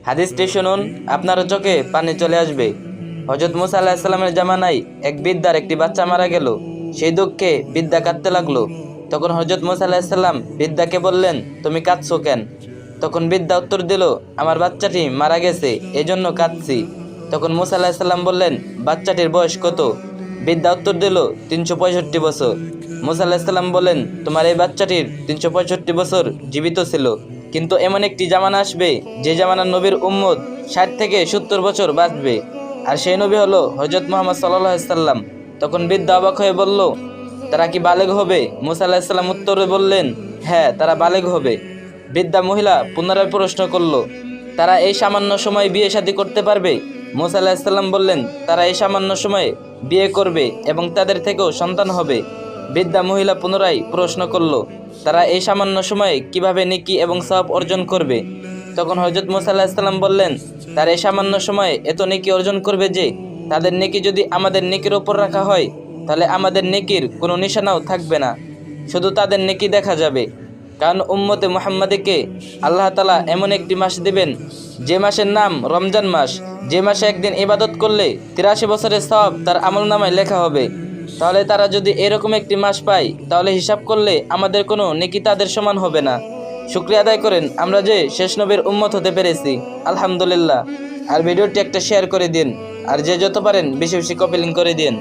হাদিসটি শুনুন, আপনার চোখে পানি চলে আসবে। হযরত মুসা আলাইহিস সালামের জামানায় এক বৃদ্ধার একটি বাচ্চা মারা গেল। সেই দুঃখে বৃদ্ধা কাঁদতে লাগলো। তখন হযরত মুসা আলাইহিস সালাম বৃদ্ধাকে বললেন, তুমি কাঁদছো কেন? তখন বৃদ্ধা উত্তর দিল, আমার বাচ্চাটি মারা গেছে, এজন্য কাঁদছি। তখন মুসা আলাইহিস সালাম বললেন, বাচ্চাটির বয়স কত? বৃদ্ধা উত্তর দিল, 365 বছর। মুসা আলাইহিস সালাম বলেন, তোমার এই বাচ্চাটির 365 বছর জীবিত ছিল, কিন্তু এমন একটি জামানা আসবে যে জামানার নবীর উম্মত 60 থেকে 70 বছর বাঁচবে, আর সেই নবী হলো হযরত মুহাম্মদ সাল্লাল্লাহু আলাইহি সাল্লাম। তখন বৃদ্ধা অবাক হয়ে বলল, তারা কি বালেগ হবে? মুসা আলাইহিস সালাম উত্তরে বললেন, হ্যাঁ, তারা বালেগ হবে। বৃদ্ধা মহিলা পুনরায় প্রশ্ন করল, তারা এই সামান্য সময় বিয়ে শাদী করতে পারবে? মুসা আলাইহিস সালাম বললেন, তারা এই সামান্য সময়ে বিয়ে করবে এবং তাদের থেকেও সন্তান হবে। বৃদ্ধা মহিলা পুনরায় প্রশ্ন করল, তারা এই সামান্য সময়ে কিভাবে নেকি এবং সওয়াব অর্জন করবে? তখন হযরত মুসা আলাইহিস সালাম বললেন, তারা এই সামান্য সময়ে এত নেকি অর্জন করবে যে তাদের নেকি যদি আমাদের নেকির উপর রাখা হয় তাহলে আমাদের নেকির কোনো নিশানাও থাকবে না, শুধু তাদের নেকি দেখা যাবে। কারণ উম্মতে মুহাম্মাদীকে আল্লাহ তাআলা এমন একটি মাস দিবেন যে মাসের নাম রমজান মাস, যে মাসে একদিন ইবাদত করলে 83 বছরের সওয়াব তার আমলনামায় লেখা হবে। তাহলে তারা যদি এরকম একটি মাস পায় তাহলে হিসাব করলে আমাদের কোনো নেকি তাদের সমান হবে না। শুকরিয়া আদায় করেন আমরা যে শেষ নবীর উম্মত হতে পেরেছি, আলহামদুলিল্লাহ। আর ভিডিওটি একটা শেয়ার করে দিন, আর যে যত পারেন বেশি বেশি কপি লিঙ্ক করে দিন।